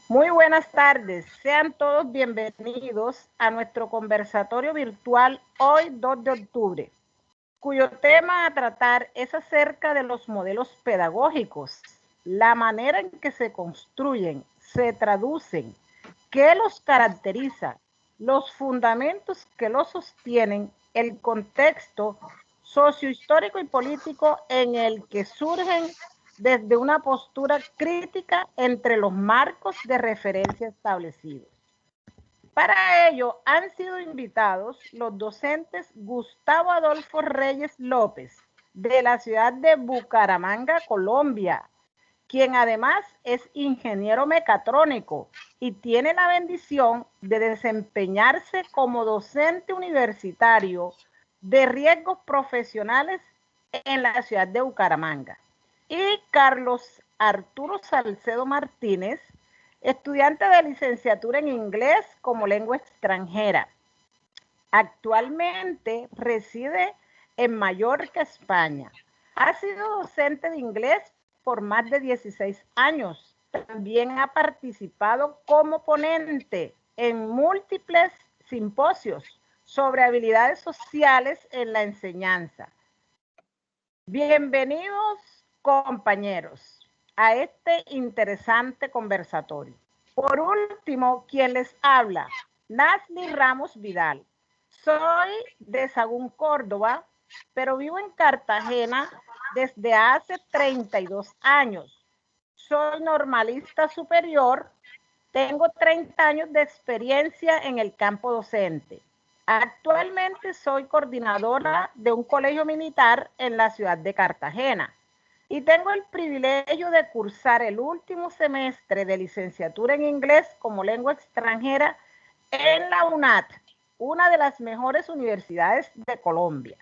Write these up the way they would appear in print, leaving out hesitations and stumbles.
Muy buenas tardes, sean todos bienvenidos a nuestro conversatorio virtual hoy 2 de octubre, cuyo tema a tratar es acerca de los modelos pedagógicos, la manera en que se construyen, se traducen, qué los caracteriza, los fundamentos que los sostienen, el contexto sociohistórico y político en el que surgen desde una postura crítica entre los marcos de referencia establecidos. Para ello han sido invitados los docentes Gustavo Adolfo Reyes López, de la ciudad de Bucaramanga, Colombia, quien además es ingeniero mecatrónico y tiene la bendición de desempeñarse como docente universitario de riesgos profesionales en la ciudad de Bucaramanga. Y Carlos Arturo Salcedo Martínez, estudiante de licenciatura en inglés como lengua extranjera. Actualmente reside en Mallorca, España. Ha sido docente de inglés por más de 16 años. También ha participado como ponente en múltiples simposios sobre habilidades sociales en la enseñanza. Bienvenidos, compañeros, a este interesante conversatorio. Por último, quien les habla, Nasli Ramos Vidal. Soy de Sagún, Córdoba, pero vivo en Cartagena desde hace 32 años. Soy normalista superior, tengo 30 años de experiencia en el campo docente. Actualmente soy coordinadora de un colegio militar en la ciudad de Cartagena y tengo el privilegio de cursar el último semestre de licenciatura en inglés como lengua extranjera en la UNAT, una de las mejores universidades de Colombia.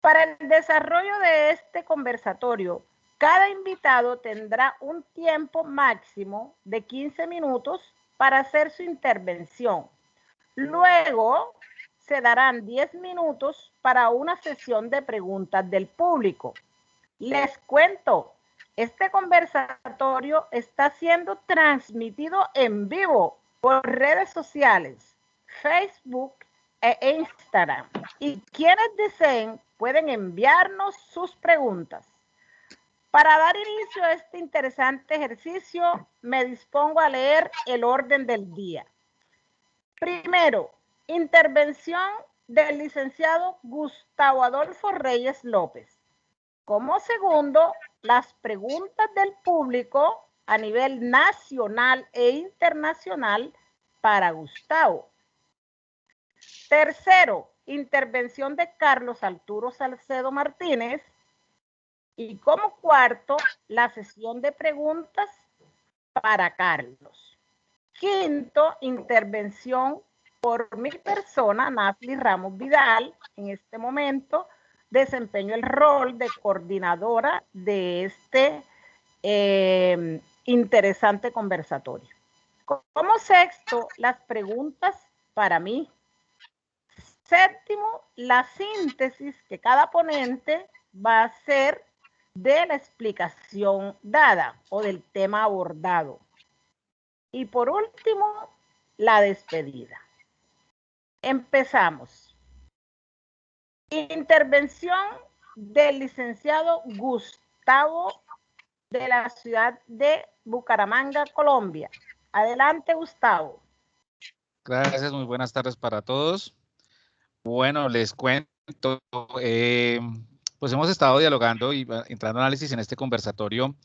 Para el desarrollo de este conversatorio, cada invitado tendrá un tiempo máximo de 15 minutos para hacer su intervención. Luego se darán 10 minutos para una sesión de preguntas del público. Les cuento, este conversatorio está siendo transmitido en vivo por redes sociales, Facebook e Instagram. Y quienes deseen pueden enviarnos sus preguntas. Para dar inicio a este interesante ejercicio, me dispongo a leer el orden del día. Primero, intervención del licenciado Gustavo Adolfo Reyes López. Como segundo, las preguntas del público a nivel nacional e internacional para Gustavo. Tercero, intervención de Carlos Arturo Salcedo Martínez. Y como cuarto, la sesión de preguntas para Carlos. Quinto, intervención por mi persona, Nasli Ramos Vidal. En este momento desempeño el rol de coordinadora de este interesante conversatorio. Como sexto, las preguntas para mí. Séptimo, la síntesis que cada ponente va a hacer de la explicación dada o del tema abordado. Y por último, la despedida. Empezamos. Intervención del licenciado Gustavo de la ciudad de Bucaramanga, Colombia. Adelante, Gustavo. Gracias, muy buenas tardes para todos. Bueno, les cuento, pues hemos estado dialogando y entrando en análisis en este conversatorio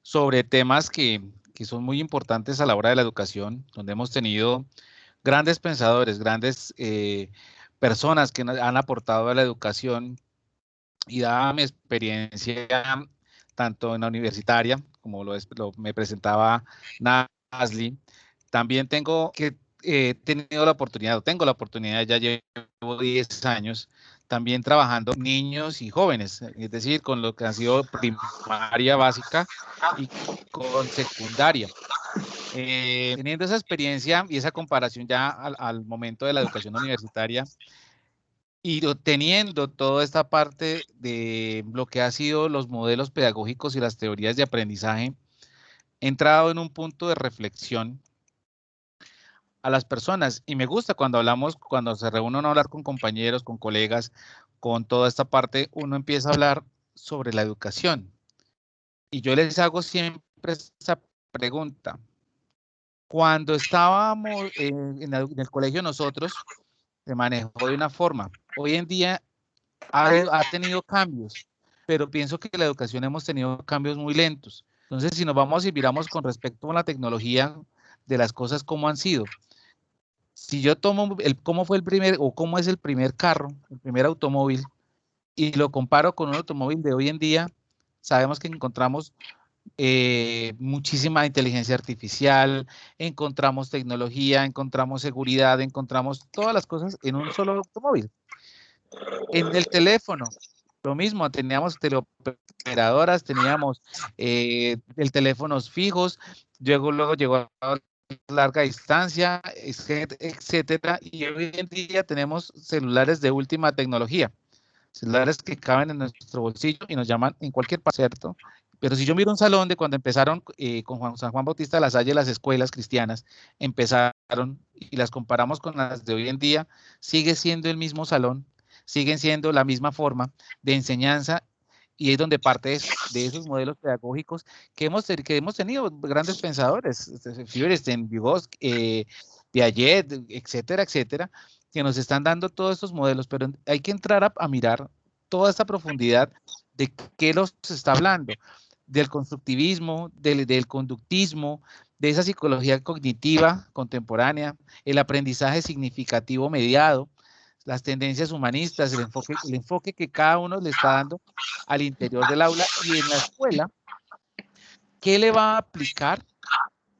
sobre temas que son muy importantes a la hora de la educación, donde hemos tenido grandes pensadores, grandes personas que han aportado a la educación, y dada mi experiencia tanto en la universitaria, como me presentaba Nasli, también tengo la oportunidad, ya llevo 10 años, también trabajando con niños y jóvenes, es decir, con lo que ha sido primaria básica y con secundaria. Teniendo esa experiencia y esa comparación ya al momento de la educación universitaria, y teniendo toda esta parte de lo que ha sido los modelos pedagógicos y las teorías de aprendizaje, entrado en un punto de reflexión a las personas. Y me gusta cuando hablamos, cuando se reúne uno a hablar con compañeros, con colegas, con toda esta parte, uno empieza a hablar sobre la educación. Y yo les hago siempre esa pregunta. Cuando estábamos en el colegio nosotros, se manejó de una forma. Hoy en día ha tenido cambios, pero pienso que la educación hemos tenido cambios muy lentos. Entonces, si nos vamos y miramos con respecto a la tecnología de las cosas como han sido, si yo tomo cómo fue el primer o cómo es el primer carro, el primer automóvil, y lo comparo con un automóvil de hoy en día, sabemos que encontramos muchísima inteligencia artificial, encontramos tecnología, encontramos seguridad, encontramos todas las cosas en un solo automóvil. En el teléfono, lo mismo, teníamos teleoperadoras, teníamos teléfonos fijos, luego llegó a larga distancia, etcétera, y hoy en día tenemos celulares de última tecnología, celulares que caben en nuestro bolsillo y nos llaman en cualquier parte, ¿cierto? Pero si yo miro un salón de cuando empezaron con San Juan Bautista de la Salle, las escuelas cristianas empezaron y las comparamos con las de hoy en día, sigue siendo el mismo salón, siguen siendo la misma forma de enseñanza y es donde parte de esos modelos pedagógicos que hemos tenido grandes pensadores, Feuersteen, Vygotsky, Piaget, etcétera, etcétera, que nos están dando todos estos modelos, pero hay que entrar a mirar toda esta profundidad de qué los está hablando, del constructivismo, del conductismo, de esa psicología cognitiva contemporánea, el aprendizaje significativo mediado, las tendencias humanistas, el enfoque que cada uno le está dando al interior del aula y en la escuela, ¿qué le va a aplicar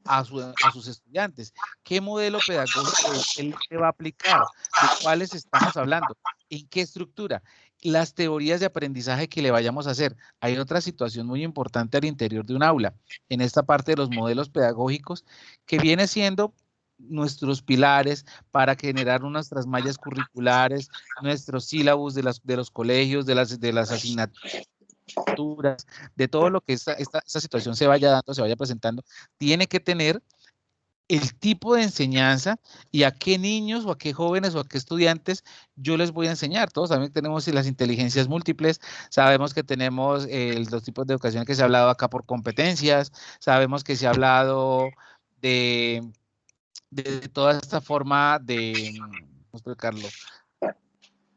a sus estudiantes? ¿Qué modelo pedagógico él le va a aplicar? ¿De cuáles estamos hablando? ¿En qué estructura? Las teorías de aprendizaje que le vayamos a hacer. Hay otra situación muy importante al interior de un aula, en esta parte de los modelos pedagógicos, que viene siendo nuestros pilares para generar nuestras mallas curriculares, nuestros sílabus de los colegios, de las asignaturas, de todo lo que esta situación se vaya dando, se vaya presentando, tiene que tener el tipo de enseñanza y a qué niños o a qué jóvenes o a qué estudiantes yo les voy a enseñar. Todos saben que tenemos las inteligencias múltiples, sabemos que tenemos los tipos de educación que se ha hablado acá por competencias, sabemos que se ha hablado de toda esta forma de, ¿cómo explicarlo?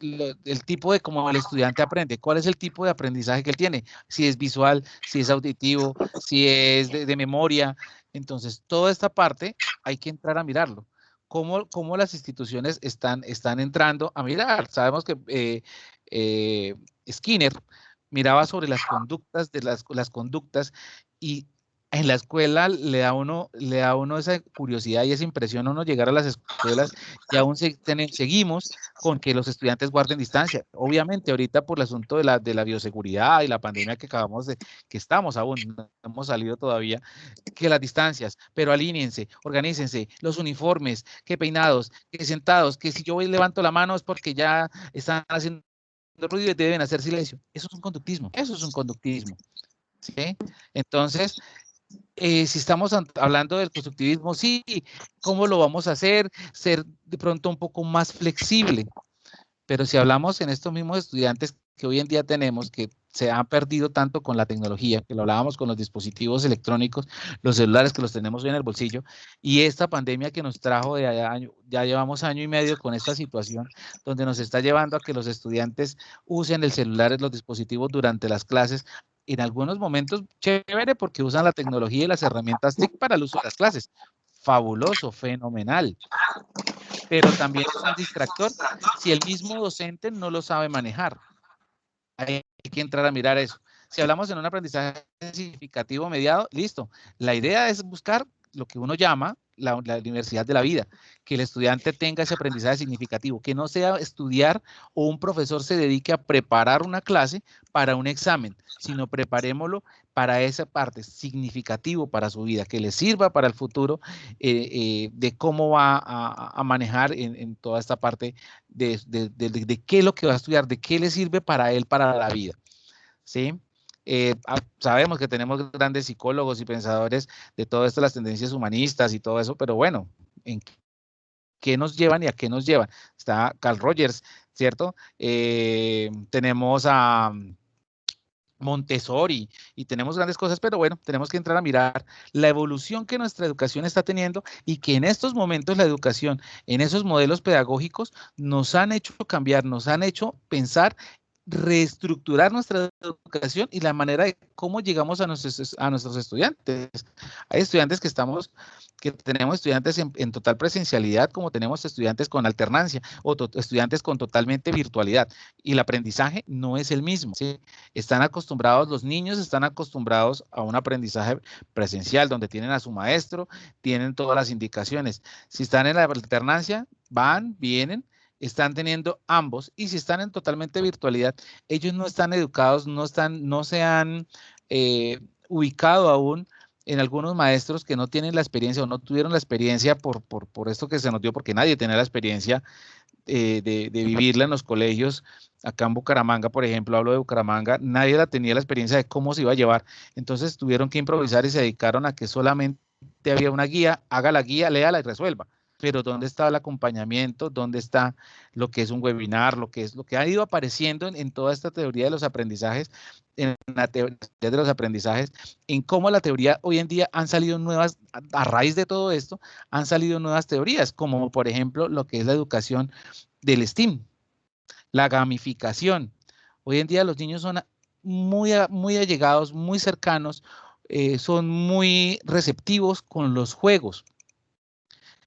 El tipo de cómo el estudiante aprende, cuál es el tipo de aprendizaje que él tiene, si es visual, si es auditivo, si es de memoria. Entonces, toda esta parte hay que entrar a mirarlo. ¿Cómo las instituciones están entrando a mirar? Sabemos que Skinner miraba sobre las conductas las conductas y en la escuela le da uno esa curiosidad y esa impresión a uno llegar a las escuelas y aún seguimos con que los estudiantes guarden distancia. Obviamente, ahorita por el asunto de la bioseguridad y la pandemia que estamos aún, no hemos salido todavía, que las distancias, pero alíñense, organícense, los uniformes, que peinados, que sentados, que si yo voy y levanto la mano es porque ya están haciendo ruido y deben hacer silencio. Eso es un conductismo, ¿sí? Entonces, si estamos hablando del constructivismo, sí, ¿cómo lo vamos a hacer? Ser de pronto un poco más flexible. Pero si hablamos en estos mismos estudiantes que hoy en día tenemos, que se han perdido tanto con la tecnología, que lo hablábamos con los dispositivos electrónicos, los celulares que los tenemos hoy en el bolsillo, y esta pandemia que nos trajo de año, ya llevamos año y medio con esta situación, donde nos está llevando a que los estudiantes usen el celular, los dispositivos durante las clases, en algunos momentos chévere porque usan la tecnología y las herramientas TIC para el uso de las clases. Fabuloso, fenomenal. Pero también es un distractor si el mismo docente no lo sabe manejar. Hay que entrar a mirar eso. Si hablamos en un aprendizaje significativo mediado, listo. La idea es buscar lo que uno llama la universidad de la vida, que el estudiante tenga ese aprendizaje significativo, que no sea estudiar o un profesor se dedique a preparar una clase para un examen, sino preparémoslo para esa parte significativo para su vida, que le sirva para el futuro de cómo va a manejar en toda esta parte de qué es lo que va a estudiar, de qué le sirve para él, para la vida. ¿Sí? Sabemos que tenemos grandes psicólogos y pensadores de todo esto, las tendencias humanistas y todo eso, pero bueno, ¿en qué nos llevan y a qué nos llevan? Está Carl Rogers, ¿cierto? Tenemos a Montessori y tenemos grandes cosas, pero bueno, tenemos que entrar a mirar la evolución que nuestra educación está teniendo y que en estos momentos la educación, en esos modelos pedagógicos, nos han hecho cambiar, nos han hecho pensar, reestructurar nuestra educación y la manera de cómo llegamos a nuestros estudiantes. Hay estudiantes que tenemos estudiantes en total presencialidad, como tenemos estudiantes con alternancia o estudiantes con totalmente virtualidad, y el aprendizaje no es el mismo, ¿sí? Están acostumbrados, los niños están acostumbrados a un aprendizaje presencial, donde tienen a su maestro, tienen todas las indicaciones. Si están en la alternancia, van, vienen, están teniendo ambos, y si están en totalmente virtualidad, ellos no están educados, no se han ubicado aún en algunos maestros que no tienen la experiencia o no tuvieron la experiencia por esto que se nos dio, porque nadie tenía la experiencia de vivirla en los colegios. Acá en Bucaramanga, por ejemplo, hablo de Bucaramanga, nadie tenía la experiencia de cómo se iba a llevar. Entonces tuvieron que improvisar y se dedicaron a que solamente había una guía, haga la guía, léala y resuelva. Pero ¿dónde está el acompañamiento? ¿Dónde está lo que es un webinar? Lo que ha ido apareciendo en toda esta teoría de los aprendizajes, en la teoría de los aprendizajes, en cómo la teoría hoy en día han salido nuevas, a raíz de todo esto, han salido nuevas teorías, como por ejemplo lo que es la educación del STEAM, la gamificación. Hoy en día los niños son muy allegados, muy cercanos, son muy receptivos con los juegos.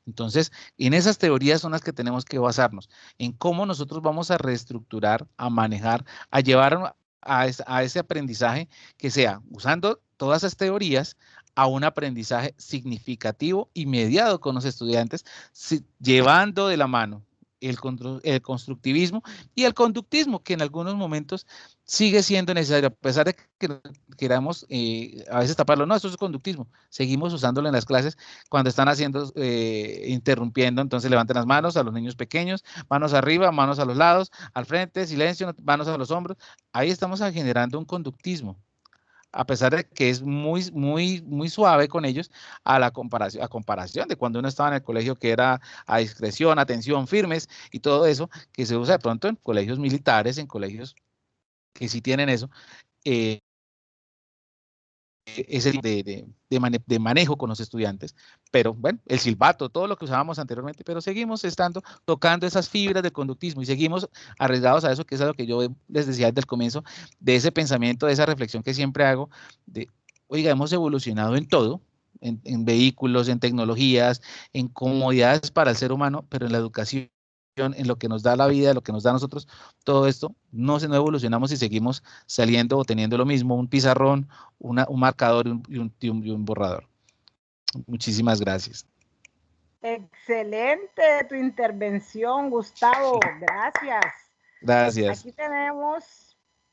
Entonces, en esas teorías son las que tenemos que basarnos, en cómo nosotros vamos a reestructurar, a manejar, a llevar a ese aprendizaje que sea usando todas esas teorías a un aprendizaje significativo y mediado con los estudiantes, llevando de la mano el constructivismo y el conductismo, que en algunos momentos sigue siendo necesario, a pesar de que queramos a veces taparlo. No, esto es conductismo, seguimos usándolo en las clases cuando están haciendo, interrumpiendo. Entonces levanten las manos a los niños pequeños, manos arriba, manos a los lados, al frente, silencio, manos a los hombros. Ahí estamos generando un conductismo, a pesar de que es muy suave con ellos, a comparación de cuando uno estaba en el colegio, que era a discreción, atención, firmes y todo eso, que se usa de pronto en colegios militares, en colegios que sí tienen eso, ese de manejo con los estudiantes. Pero bueno, el silbato, todo lo que usábamos anteriormente, pero seguimos tocando esas fibras del conductismo y seguimos arriesgados a eso, que es lo que yo les decía desde el comienzo, de ese pensamiento, de esa reflexión que siempre hago, de, oiga, hemos evolucionado en todo, en vehículos, en tecnologías, en comodidades para el ser humano, pero en la educación, en lo que nos da la vida, lo que nos da a nosotros, todo esto, no evolucionamos y seguimos saliendo o teniendo lo mismo, un pizarrón, un marcador y un borrador. Muchísimas gracias. Excelente tu intervención, Gustavo. Gracias. Gracias. Aquí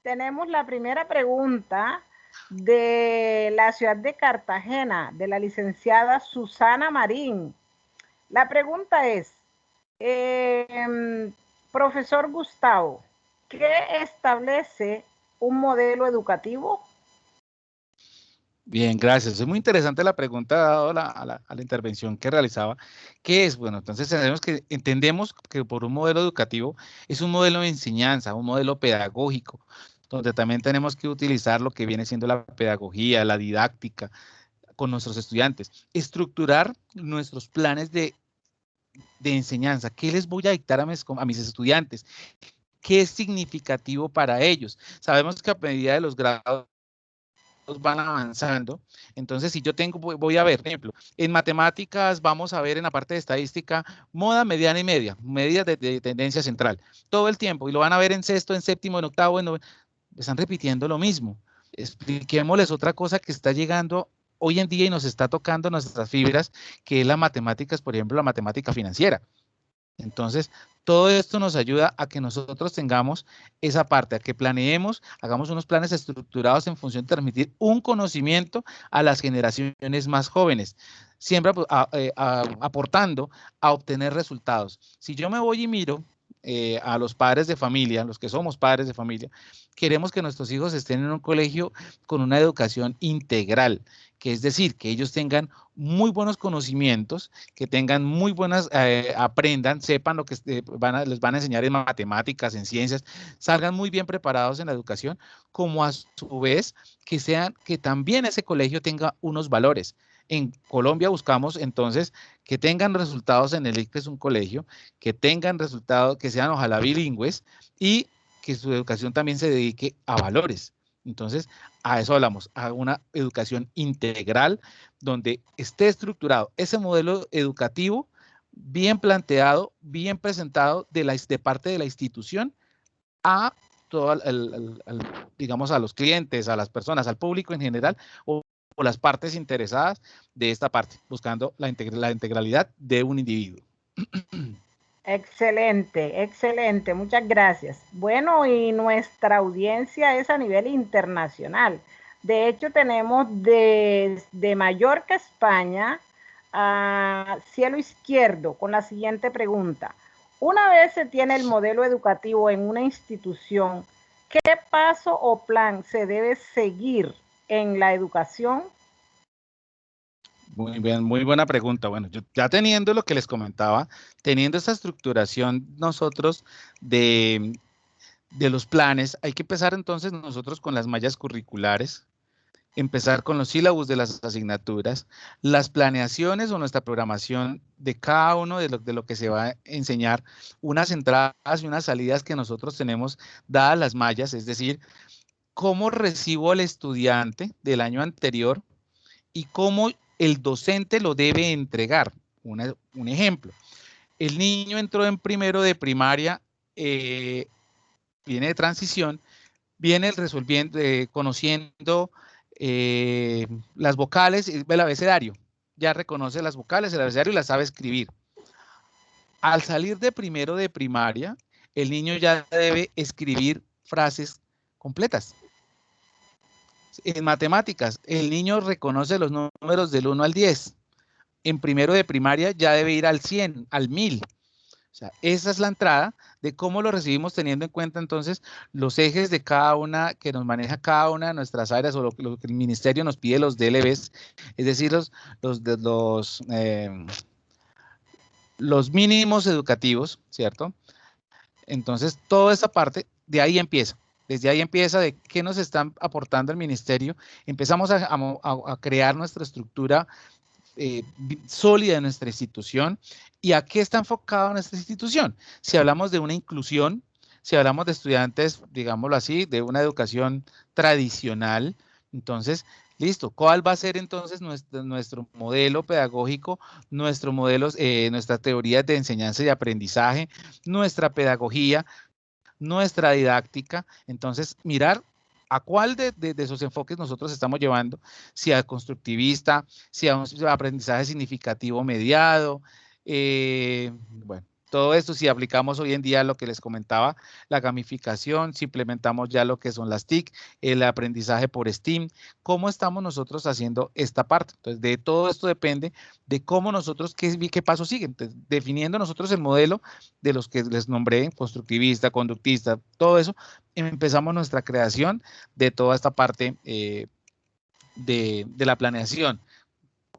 tenemos la primera pregunta de la ciudad de Cartagena, de la licenciada Susana Marín. La pregunta es, profesor Gustavo, ¿qué establece un modelo educativo? Bien, gracias. Es muy interesante la pregunta dado a la intervención que realizaba. ¿Qué es? Bueno, entonces entendemos que por un modelo educativo es un modelo de enseñanza, un modelo pedagógico, donde también tenemos que utilizar lo que viene siendo la pedagogía, la didáctica con nuestros estudiantes, estructurar nuestros planes de enseñanza. ¿Qué les voy a dictar a mis estudiantes? ¿Qué es significativo para ellos? Sabemos que a medida de los grados van avanzando. Entonces, si yo voy a ver, por ejemplo, en matemáticas vamos a ver en la parte de estadística moda, mediana y media, medidas de tendencia central, todo el tiempo, y lo van a ver en sexto, en séptimo, en octavo, en noveno. Están repitiendo lo mismo. Expliquémosles otra cosa que está llegando hoy en día y nos está tocando nuestras fibras, que es las matemáticas, por ejemplo, la matemática financiera. Entonces, todo esto nos ayuda a que nosotros tengamos esa parte, a que planeemos, hagamos unos planes estructurados en función de transmitir un conocimiento a las generaciones más jóvenes, siempre aportando a obtener resultados. Si yo me voy y miro a los padres de familia, los que somos padres de familia, queremos que nuestros hijos estén en un colegio con una educación integral, que es decir, que ellos tengan muy buenos conocimientos, que tengan muy buenas, aprendan, sepan lo que les van a enseñar en matemáticas, en ciencias, salgan muy bien preparados en la educación, como a su vez que también ese colegio tenga unos valores. En Colombia buscamos entonces que tengan resultados en el ICFES, un colegio, que tengan resultados, que sean ojalá bilingües y que su educación también se dedique a valores. Entonces, a eso hablamos, a una educación integral donde esté estructurado ese modelo educativo bien planteado, bien presentado de parte de la institución a todo digamos, a los clientes, a las personas, al público en general, o las partes interesadas de esta parte, buscando la integralidad de un individuo. Excelente, excelente, muchas gracias. Bueno, y nuestra audiencia es a nivel internacional. De hecho, tenemos desde Mallorca, España, a Cielo Izquierdo, con la siguiente pregunta. Una vez se tiene el modelo educativo en una institución, ¿qué paso o plan se debe seguir en la educación? Muy bien, muy buena pregunta. Bueno, yo ya teniendo lo que les comentaba, teniendo esta estructuración nosotros de los planes, hay que empezar entonces nosotros con las mallas curriculares, empezar con los sílabus de las asignaturas, las planeaciones o nuestra programación de cada uno de lo que se va a enseñar, unas entradas y unas salidas que nosotros tenemos dadas las mallas, es decir, cómo recibo al estudiante del año anterior y cómo el docente lo debe entregar. Un ejemplo, el niño entró en primero de primaria, viene de transición, viene resolviendo, conociendo las vocales, el abecedario, ya reconoce las vocales, el abecedario y las sabe escribir. Al salir de primero de primaria, el niño ya debe escribir frases completas. En matemáticas, el niño reconoce los números del 1 al 10. En primero de primaria ya debe ir al 100, al 1000. O sea, esa es la entrada de cómo lo recibimos teniendo en cuenta entonces los ejes de cada una que nos maneja cada una de nuestras áreas o lo que el ministerio nos pide, los DLBs, es decir, los mínimos educativos, ¿cierto? Entonces, toda esa parte, de ahí empieza. Desde ahí empieza de qué nos están aportando el ministerio. Empezamos a crear nuestra estructura sólida de nuestra institución. ¿Y a qué está enfocada nuestra institución? Si hablamos de una inclusión, si hablamos de estudiantes, digámoslo así, de una educación tradicional, entonces, listo, ¿cuál va a ser entonces nuestro modelo pedagógico, nuestro modelo, nuestra teoría de enseñanza y aprendizaje, nuestra pedagogía, nuestra didáctica? Entonces, mirar a cuál de esos enfoques nosotros estamos llevando, si a constructivista, si a un aprendizaje significativo mediado, bueno, todo esto si aplicamos hoy en día lo que les comentaba, la gamificación, si implementamos ya lo que son las TIC, el aprendizaje por STEAM, ¿cómo estamos nosotros haciendo esta parte? Entonces, de todo esto depende de cómo nosotros, qué paso siguen. Entonces, definiendo nosotros el modelo de los que les nombré, constructivista, conductista, todo eso, empezamos nuestra creación de toda esta parte de la planeación,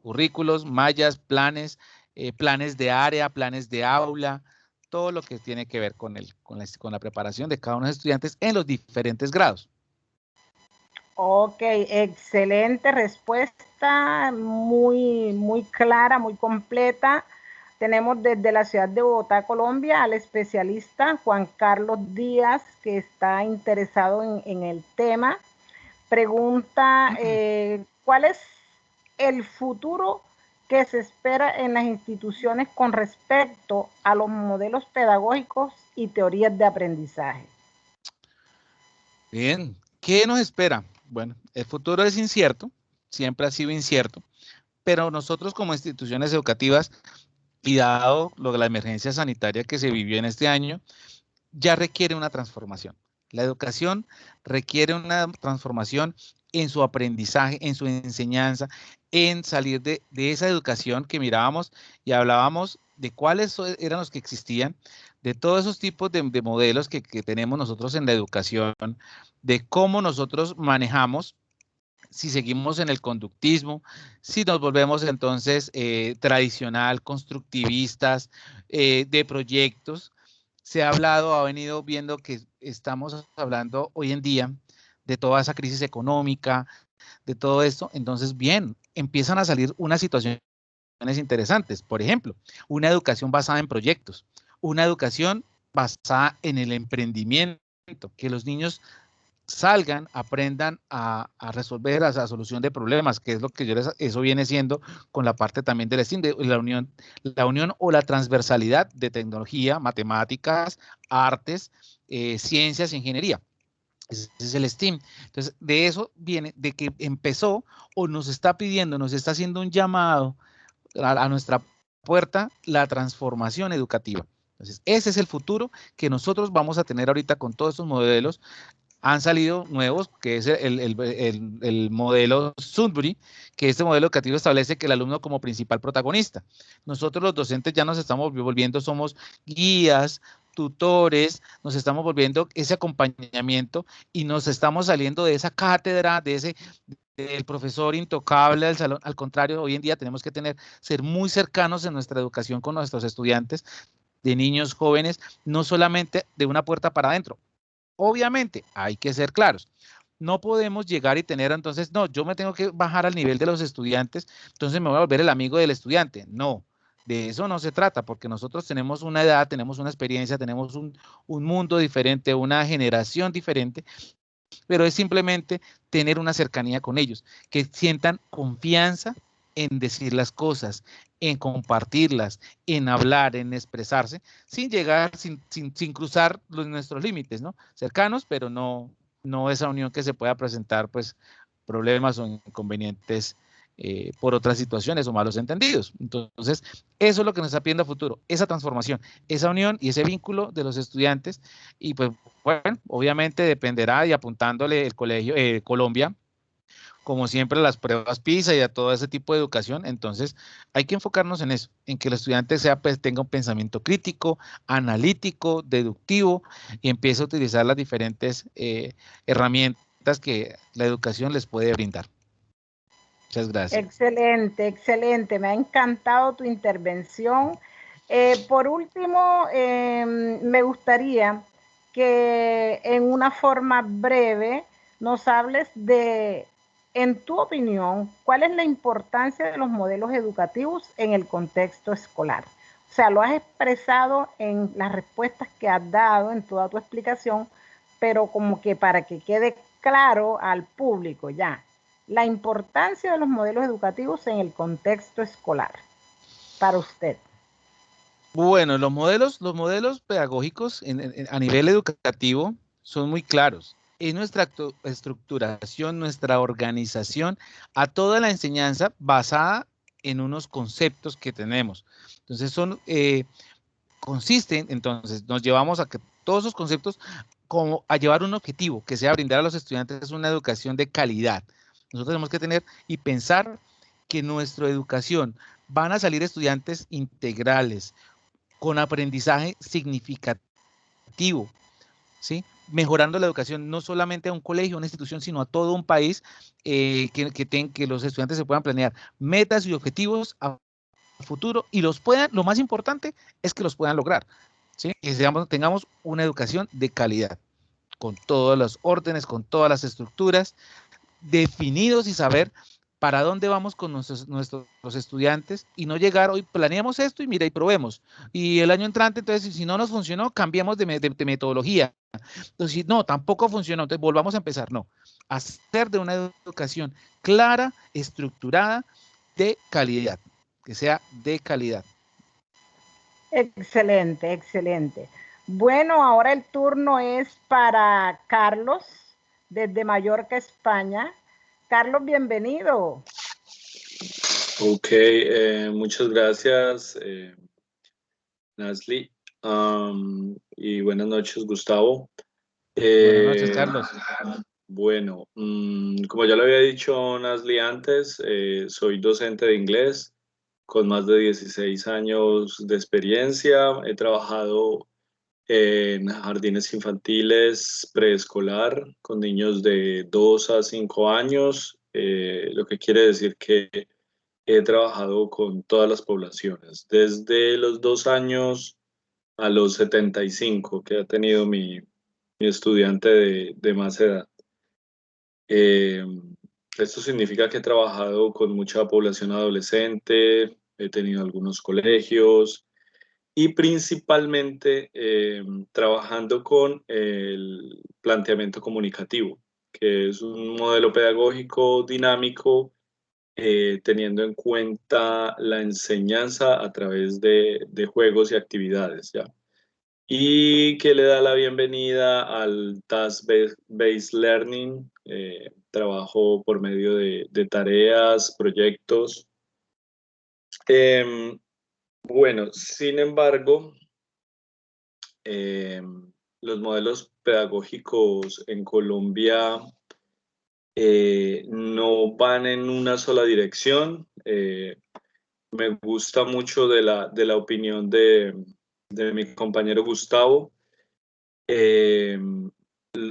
currículos, mallas, planes, planes de área, planes de aula, todo lo que tiene que ver con la preparación de cada uno de los estudiantes en los diferentes grados. Ok, excelente respuesta, muy, muy clara, muy completa. Tenemos desde la ciudad de Bogotá, Colombia, al especialista Juan Carlos Díaz, que está interesado en el tema. Pregunta, ¿cuál es el futuro que se espera en las instituciones con respecto a los modelos pedagógicos y teorías de aprendizaje? Bien, ¿qué nos espera? Bueno, el futuro es incierto, siempre ha sido incierto, pero nosotros como instituciones educativas, y dado lo de la emergencia sanitaria que se vivió en este año, ya requiere una transformación. La educación requiere una transformación en su aprendizaje, en su enseñanza, en salir de esa educación que mirábamos y hablábamos de cuáles eran los que existían, de todos esos tipos de modelos que tenemos nosotros en la educación, de cómo nosotros manejamos, si seguimos en el conductismo, si nos volvemos entonces tradicional, constructivistas, de proyectos. Se ha hablado, ha venido viendo que estamos hablando hoy en día de toda esa crisis económica, de todo esto. Entonces, bien, empiezan a salir unas situaciones interesantes. Por ejemplo, una educación basada en proyectos, una educación basada en el emprendimiento, que los niños salgan, aprendan a resolver, a solución de problemas, que es lo que eso viene siendo con la parte también del STEAM, de la unión o la transversalidad de tecnología, matemáticas, artes, ciencias, ingeniería. Ese es el STEAM. Entonces, de eso viene, de que empezó o nos está pidiendo, nos está haciendo un llamado a nuestra puerta la transformación educativa. Entonces, ese es el futuro que nosotros vamos a tener ahorita con todos estos modelos. Han salido nuevos, que es el modelo Sudbury, que este modelo educativo establece que el alumno como principal protagonista. Nosotros los docentes ya nos estamos volviendo, somos guías, tutores, nos estamos volviendo ese acompañamiento y nos estamos saliendo de esa cátedra, del profesor intocable del salón. Al contrario, hoy en día tenemos que ser muy cercanos en nuestra educación con nuestros estudiantes, de niños jóvenes, no solamente de una puerta para adentro. Obviamente, hay que ser claros. No podemos llegar y tener, entonces, no, yo me tengo que bajar al nivel de los estudiantes, entonces me voy a volver el amigo del estudiante. No, de eso no se trata, porque nosotros tenemos una edad, tenemos una experiencia, tenemos un mundo diferente, una generación diferente, pero es simplemente tener una cercanía con ellos, que sientan confianza en decir las cosas, en compartirlas, en hablar, en expresarse, sin llegar, sin cruzar nuestros límites, ¿no? Cercanos, pero no esa unión que se pueda presentar, pues, problemas o inconvenientes por otras situaciones o malos entendidos. Entonces, eso es lo que nos está pidiendo a futuro, esa transformación, esa unión y ese vínculo de los estudiantes. Y pues, bueno, obviamente dependerá y apuntándole el colegio, Colombia, como siempre, las pruebas PISA y a todo ese tipo de educación. Entonces, hay que enfocarnos en eso, en que el estudiante pues, tenga un pensamiento crítico, analítico, deductivo y empiece a utilizar las diferentes herramientas que la educación les puede brindar. Muchas gracias. Excelente, excelente. Me ha encantado tu intervención. Por último, me gustaría que en una forma breve nos hables de, en tu opinión, cuál es la importancia de los modelos educativos en el contexto escolar. O sea, lo has expresado en las respuestas que has dado en toda tu explicación, pero como que para que quede claro al público ya la importancia de los modelos educativos en el contexto escolar, para usted. Bueno, los modelos pedagógicos a nivel educativo son muy claros. Es nuestra estructuración, nuestra organización a toda la enseñanza basada en unos conceptos que tenemos. Entonces, consisten, entonces, nos llevamos a que todos esos conceptos como a llevar un objetivo, que sea brindar a los estudiantes una educación de calidad. Nosotros tenemos que tener y pensar que nuestra educación van a salir estudiantes integrales, con aprendizaje significativo, ¿sí? Mejorando la educación no solamente a un colegio, a una institución, sino a todo un país, que los estudiantes se puedan planear metas y objetivos a futuro y lo más importante es que los puedan lograr, ¿sí? Que tengamos una educación de calidad, con todos los órdenes, con todas las estructuras definidos y saber para dónde vamos con nuestros estudiantes y no llegar hoy, planeamos esto y mira y probemos. Y el año entrante, entonces, si no nos funcionó, cambiamos de metodología. Entonces, si no, tampoco funcionó, entonces volvamos a empezar. No, hacer de una educación clara, estructurada, de calidad, que sea de calidad. Excelente, excelente. Bueno, ahora el turno es para Carlos, desde Mallorca, España. Carlos, bienvenido. Ok, muchas gracias, Nasli. Y buenas noches, Gustavo. Buenas noches, Carlos. Bueno, como ya lo había dicho Nasli antes, soy docente de inglés con más de 16 años de experiencia. He trabajado en jardines infantiles, preescolar, con niños de 2 a 5 años, lo que quiere decir que he trabajado con todas las poblaciones, desde los 2 años a los 75 que ha tenido mi estudiante de más edad. Eh, Esto significa que he trabajado con mucha población adolescente, he tenido algunos colegios y principalmente trabajando con el planteamiento comunicativo, que es un modelo pedagógico dinámico teniendo en cuenta la enseñanza a través de juegos y actividades, ¿ya? Y que le da la bienvenida al Task-Based Learning, trabajo por medio de tareas, proyectos. Em, bueno, sin embargo, los modelos pedagógicos en Colombia no van en una sola dirección. Me gusta mucho de la opinión de mi compañero Gustavo. eh,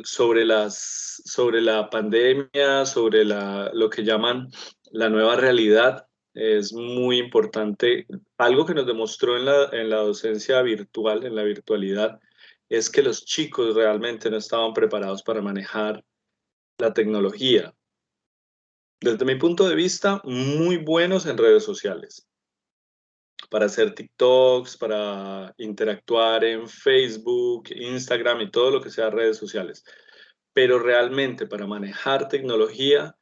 sobre la pandemia, sobre lo que llaman la nueva realidad. Es muy importante. Algo que nos demostró en la docencia virtual, en la virtualidad, es que los chicos realmente no estaban preparados para manejar la tecnología. Desde mi punto de vista, muy buenos en redes sociales, para hacer TikToks, para interactuar en Facebook, Instagram y todo lo que sea redes sociales. Pero realmente para manejar tecnología,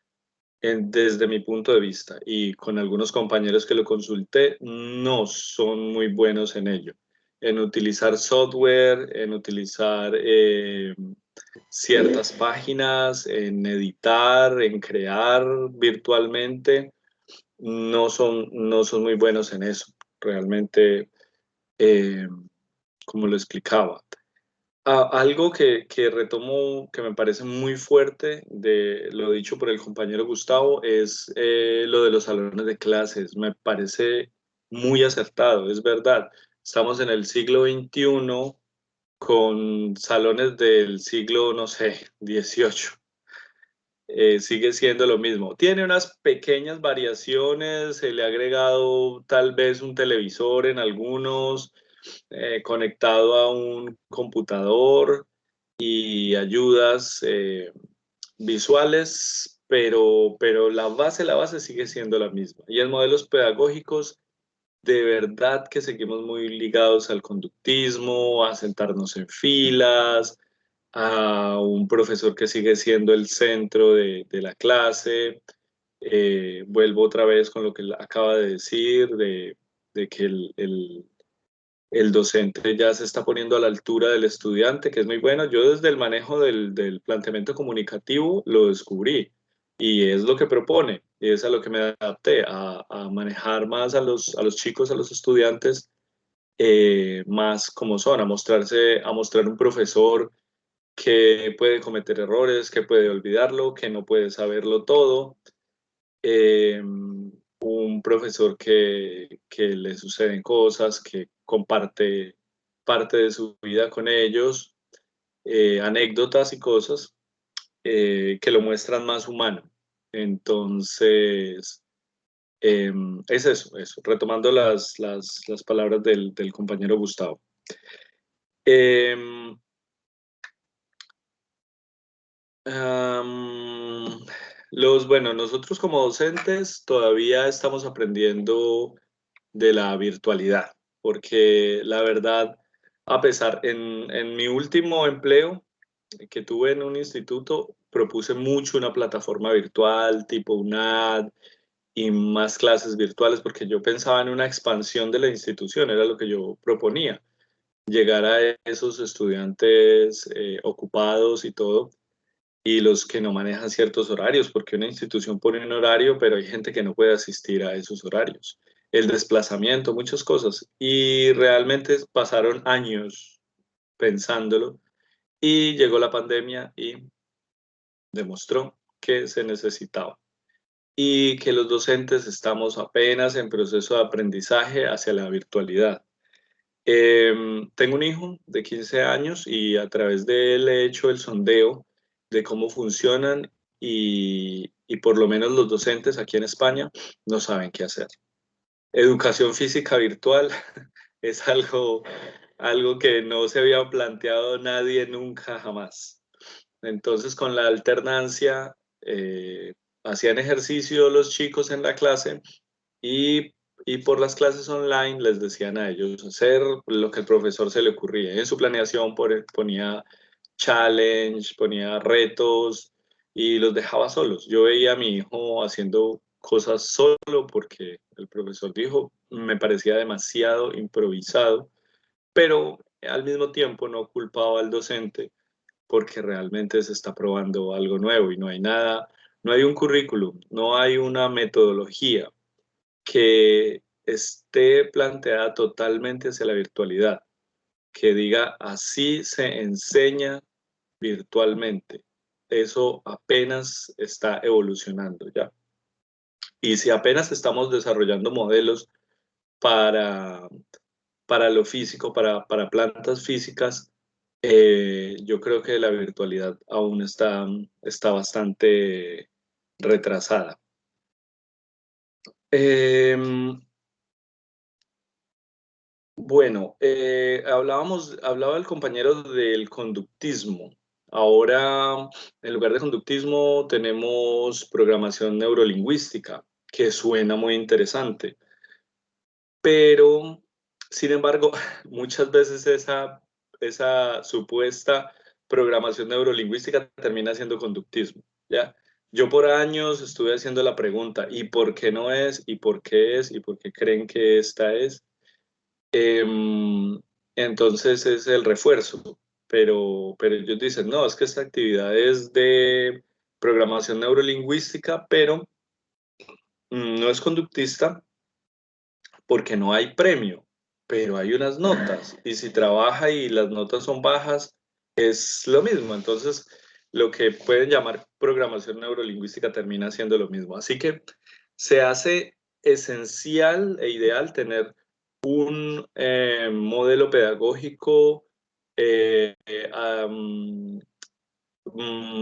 desde mi punto de vista y con algunos compañeros que lo consulté, no son muy buenos en ello. En utilizar software, en utilizar ciertas páginas, en editar, en crear virtualmente, no son muy buenos en eso. Realmente, eh, como lo explicaba. Algo que retomo, que me parece muy fuerte de lo dicho por el compañero Gustavo, es lo de los salones de clases. Me parece muy acertado, es verdad. Estamos en el siglo XXI con salones del siglo, no sé, XVIII. Sigue siendo lo mismo. Tiene unas pequeñas variaciones, se le ha agregado tal vez un televisor en algunos, conectado a un computador y ayudas visuales, pero la base sigue siendo la misma. Y en modelos pedagógicos, de verdad que seguimos muy ligados al conductismo, a sentarnos en filas, a un profesor que sigue siendo el centro de la clase. Vuelvo otra vez con lo que acaba de decir, de que el docente ya se está poniendo a la altura del estudiante, que es muy bueno. Yo desde el manejo del planteamiento comunicativo lo descubrí y es lo que propone, y es a lo que me adapté, a manejar más a los chicos, a los estudiantes, más como son, a mostrar un profesor que puede cometer errores, que puede olvidarlo, que no puede saberlo todo. Un profesor que le suceden cosas, que comparte parte de su vida con ellos, anécdotas y cosas que lo muestran más humano. Entonces, es eso, retomando las palabras del compañero Gustavo. Em, Am, bueno, nosotros como docentes todavía estamos aprendiendo de la virtualidad, porque la verdad, en mi último empleo que tuve en un instituto, propuse mucho una plataforma virtual, tipo UNAD, y más clases virtuales, porque yo pensaba en una expansión de la institución, era lo que yo proponía, llegar a esos estudiantes ocupados y todo y los que no manejan ciertos horarios, porque una institución pone un horario, pero hay gente que no puede asistir a esos horarios. El desplazamiento, muchas cosas. Y realmente pasaron años pensándolo y llegó la pandemia y demostró que se necesitaba y que los docentes estamos apenas en proceso de aprendizaje hacia la virtualidad. Tengo un hijo de 15 años y a través de él he hecho el sondeo de cómo funcionan y por lo menos los docentes aquí en España no saben qué hacer. Educación física virtual es algo que no se había planteado nadie nunca jamás. Entonces, con la alternancia, hacían ejercicio los chicos en la clase y, y por las clases online les decían a ellos hacer lo que el profesor se le ocurría. En su planeación ponía challenge, ponía retos y los dejaba solos. Yo veía a mi hijo haciendo cosas solo porque el profesor dijo, me parecía demasiado improvisado, pero al mismo tiempo no culpaba al docente porque realmente se está probando algo nuevo y no hay nada, no hay un currículum, no hay una metodología que esté planteada totalmente hacia la virtualidad, que diga así se enseña virtualmente. Eso apenas está evolucionando ya. Y si apenas estamos desarrollando modelos para, para lo físico, para plantas físicas, yo creo que la virtualidad aún está bastante retrasada. Bueno, hablaba el compañero del conductismo. Ahora, en lugar de conductismo, tenemos programación neurolingüística, que suena muy interesante. Pero, sin embargo, muchas veces esa supuesta programación neurolingüística termina siendo conductismo, ¿ya? Yo por años estuve haciendo la pregunta, ¿y por qué no es? ¿Y por qué es? ¿Y por qué creen que esta es? Entonces es el refuerzo, pero ellos dicen, no, es que esta actividad es de programación neurolingüística, pero no es conductista porque no hay premio, pero hay unas notas, y si trabaja y las notas son bajas, es lo mismo. Entonces, lo que pueden llamar programación neurolingüística termina siendo lo mismo. Así que se hace esencial e ideal tener un modelo pedagógico,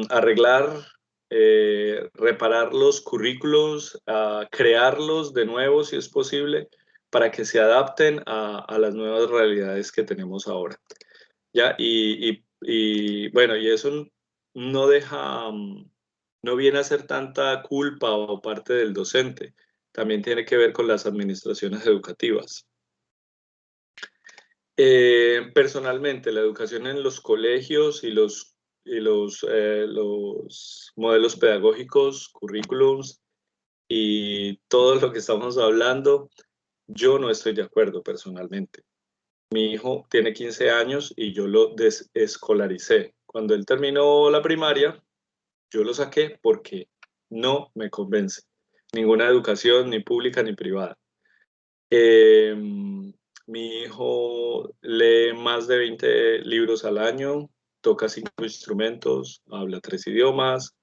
arreglar, reparar los currículos, crearlos de nuevo si es posible, para que se adapten a las nuevas realidades que tenemos ahora. ¿Ya? Bueno, y eso no deja, no viene a ser tanta culpa o parte del docente, también tiene que ver con las administraciones educativas. Personalmente, la educación en los colegios y los modelos pedagógicos, currículums y todo lo que estamos hablando, yo no estoy de acuerdo personalmente. Mi hijo tiene 15 años y yo lo desescolaricé. Cuando él terminó la primaria, yo lo saqué porque no me convence. Ninguna educación, ni pública ni privada. Mi hijo lee más de 20 libros al año, toca 5 instrumentos, habla 3 idiomas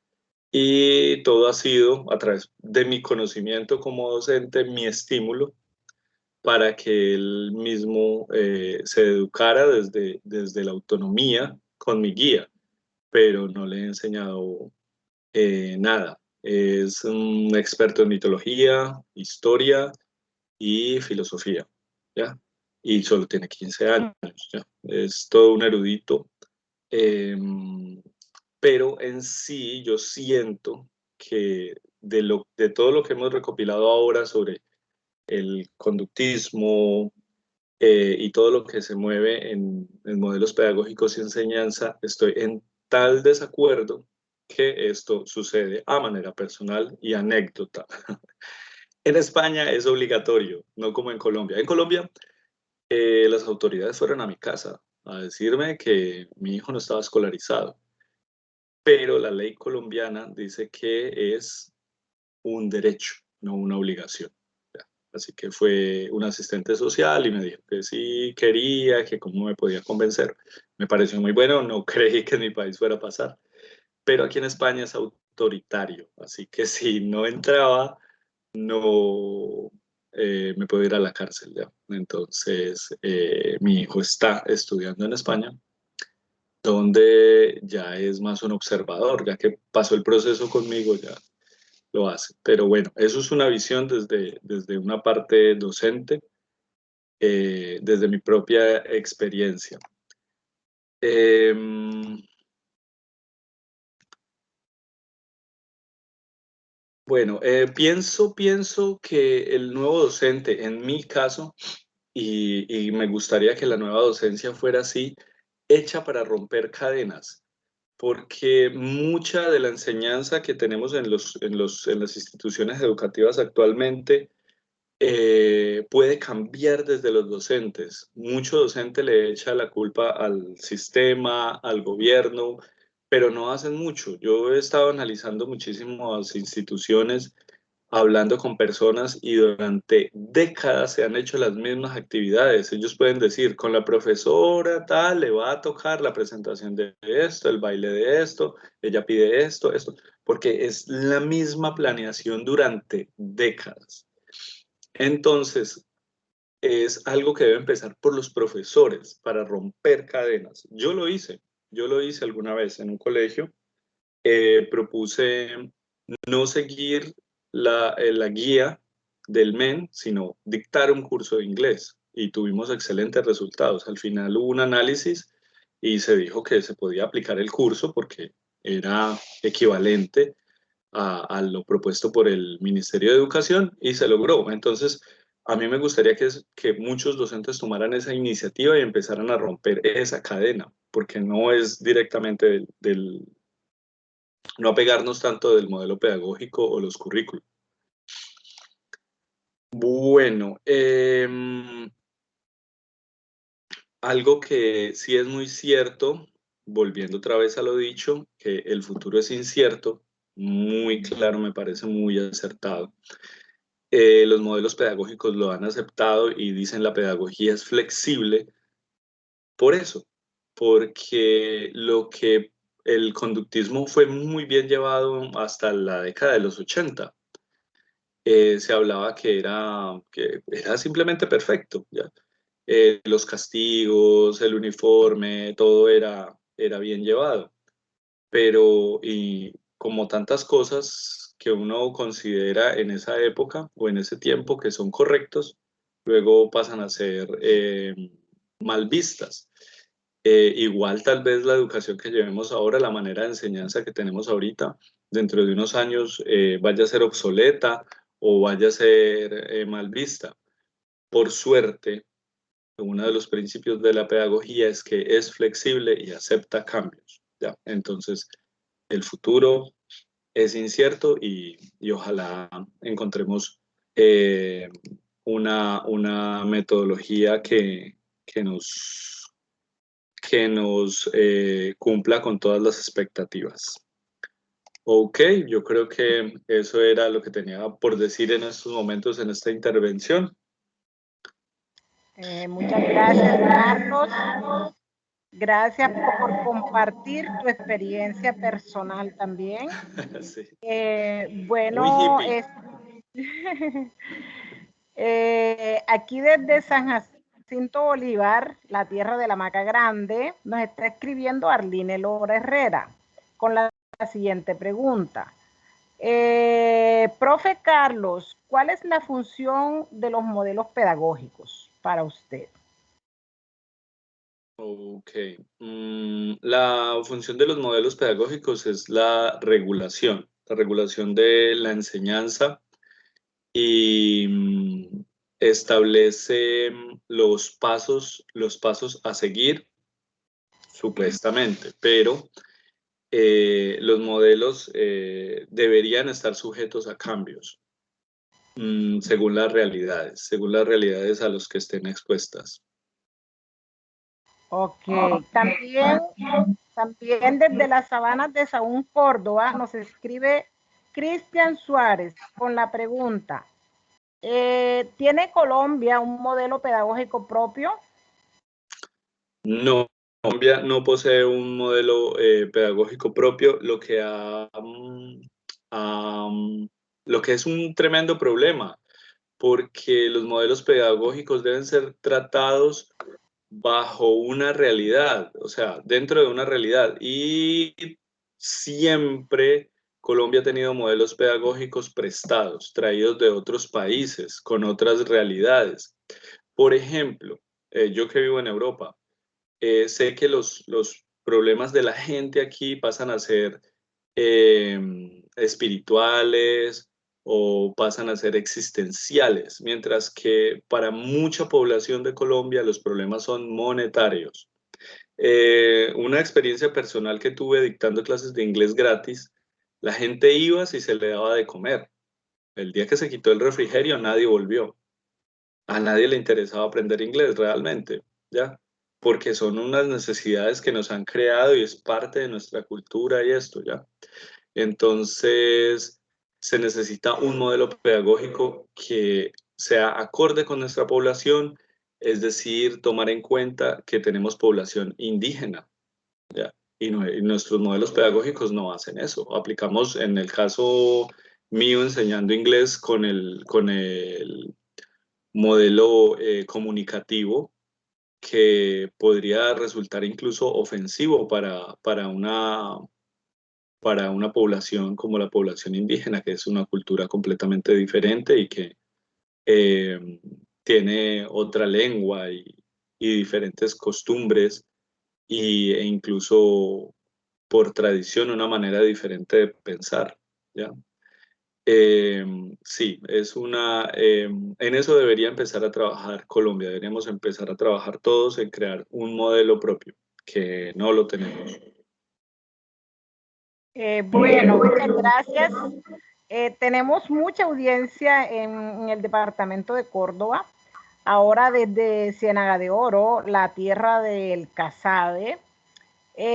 y todo ha sido a través de mi conocimiento como docente, mi estímulo para que él mismo se educara desde la autonomía con mi guía, pero no le he enseñado nada. Es un experto en mitología, historia y filosofía, ¿ya? Y solo tiene 15 años, ¿ya? Es todo un erudito, eh, pero en sí yo siento que de todo lo que hemos recopilado ahora sobre el conductismo y todo lo que se mueve en modelos pedagógicos y enseñanza, estoy en tal desacuerdo que esto sucede a manera personal y anécdota. En España es obligatorio, no como en Colombia. En Colombia, las autoridades fueron a mi casa a decirme que mi hijo no estaba escolarizado, pero la ley colombiana dice que es un derecho, no una obligación. Así que fue un asistente social y me dijo que sí quería, que cómo me podía convencer. Me pareció muy bueno, no creí que en mi país fuera a pasar. pero aquí en España es autoritario, así que si no entraba, no me puedo ir a la cárcel ya. Entonces, mi hijo está estudiando en España, donde ya es más un observador, ya que pasó el proceso conmigo, ya lo hace. Pero bueno, eso es una visión desde una parte docente, desde mi propia experiencia. Bueno, pienso que el nuevo docente, en mi caso, y me gustaría que la nueva docencia fuera así, hecha para romper cadenas, porque mucha de la enseñanza que tenemos en las instituciones educativas actualmente puede cambiar desde los docentes. Mucho docente le echa la culpa al sistema, al gobierno, pero no hacen mucho. Yo he estado analizando muchísimas instituciones, hablando con personas y durante décadas se han hecho las mismas actividades. Ellos pueden decir, con la profesora tal, le va a tocar la presentación de esto, el baile de esto, ella pide esto, esto, porque es la misma planeación durante décadas. Entonces, es algo que debe empezar por los profesores para romper cadenas. Yo lo hice alguna vez en un colegio. Propuse no seguir la guía del MEN, sino dictar un curso de inglés y tuvimos excelentes resultados. Al final hubo un análisis y se dijo que se podía aplicar el curso porque era equivalente a lo propuesto por el Ministerio de Educación y se logró. Entonces, a mí me gustaría que muchos docentes tomaran esa iniciativa y empezaran a romper esa cadena, porque no es directamente no apegarnos tanto del modelo pedagógico o los currículos. Bueno, algo que sí es muy cierto, volviendo otra vez a lo dicho, que el futuro es incierto, muy claro, me parece muy acertado. Los modelos pedagógicos lo han aceptado y dicen la pedagogía es flexible por eso, porque lo que el conductismo fue muy bien llevado hasta la década de los 80. Se hablaba que era simplemente perfecto, ¿ya? Los castigos, el uniforme, todo era bien llevado, pero y como tantas cosas que uno considera en esa época o en ese tiempo que son correctos, luego pasan a ser mal vistas. Igual tal vez la educación que llevemos ahora, la manera de enseñanza que tenemos ahorita, dentro de unos años vaya a ser obsoleta o vaya a ser mal vista. Por suerte, uno de los principios de la pedagogía es que es flexible y acepta cambios, ¿ya? Entonces, el futuro es incierto y ojalá encontremos eh, una metodología que nos cumpla con todas las expectativas. Ok, yo creo que eso era lo que tenía por decir en estos momentos en esta intervención. Muchas gracias, Carlos. Gracias por compartir tu experiencia personal también. Sí. Bueno, aquí desde San Jacinto Bolívar, la tierra de la Maca Grande, nos está escribiendo Arline Lora Herrera con la siguiente pregunta. Profe Carlos, ¿cuál es la función de los modelos pedagógicos para usted? Ok. La función de los modelos pedagógicos es la regulación de la enseñanza y establece los pasos a seguir, supuestamente, pero los modelos deberían estar sujetos a cambios según las realidades a los que estén expuestas. Ok, también desde las sabanas de Saúl, Córdoba, nos escribe Cristian Suárez con la pregunta, ¿tiene Colombia un modelo pedagógico propio? No, Colombia no posee un modelo pedagógico propio, lo que es un tremendo problema, porque los modelos pedagógicos deben ser tratados bajo una realidad, o sea, dentro de una realidad. Y siempre Colombia ha tenido modelos pedagógicos prestados, traídos de otros países, con otras realidades. Por ejemplo, yo que vivo en Europa, sé que los problemas de la gente aquí pasan a ser espirituales o pasan a ser existenciales, mientras que para mucha población de Colombia los problemas son monetarios. Una experiencia personal que tuve dictando clases de inglés gratis, la gente iba si se le daba de comer. El día que se quitó el refrigerio, nadie volvió. A nadie le interesaba aprender inglés realmente, ¿ya? Porque son unas necesidades que nos han creado y es parte de nuestra cultura y esto, ¿ya? Entonces, se necesita un modelo pedagógico que sea acorde con nuestra población, es decir, tomar en cuenta que tenemos población indígena, ¿ya? Y nuestros modelos pedagógicos no hacen eso. Aplicamos, en el caso mío, enseñando inglés con el modelo comunicativo que podría resultar incluso ofensivo para una población como la población indígena, que es una cultura completamente diferente y que eh, tiene otra lengua y diferentes costumbres e incluso por tradición una manera diferente de pensar, ¿ya? Eh, sí, en eso debería empezar a trabajar Colombia, deberíamos empezar a trabajar todos en crear un modelo propio, que no lo tenemos. Bueno, muchas gracias. Tenemos mucha audiencia en el departamento de Córdoba. Ahora desde Ciénaga de Oro, la tierra del Casabe,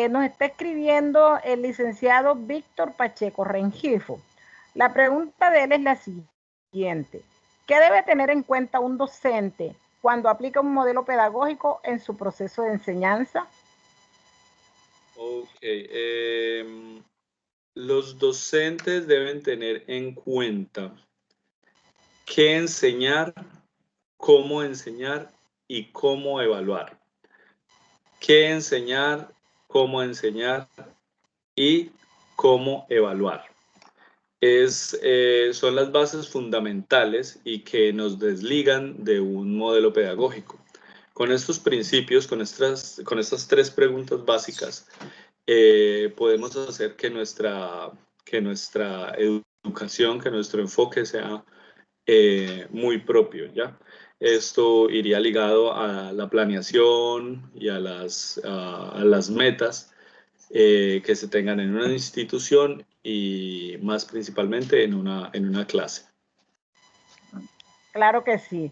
nos está escribiendo el licenciado Víctor Pacheco Rengifo. La pregunta de él es la siguiente. ¿Qué debe tener en cuenta un docente cuando aplica un modelo pedagógico en su proceso de enseñanza? Ok, los docentes deben tener en cuenta qué enseñar y cómo evaluar. Qué enseñar, cómo enseñar y cómo evaluar. Son las bases fundamentales y que nos desligan de un modelo pedagógico. Con estos principios, con estas tres preguntas básicas, podemos hacer que nuestra educación, que nuestro enfoque sea muy propio, ¿ya? Esto iría ligado a la planeación y a las metas que se tengan en una institución y más principalmente en una clase. Claro que sí.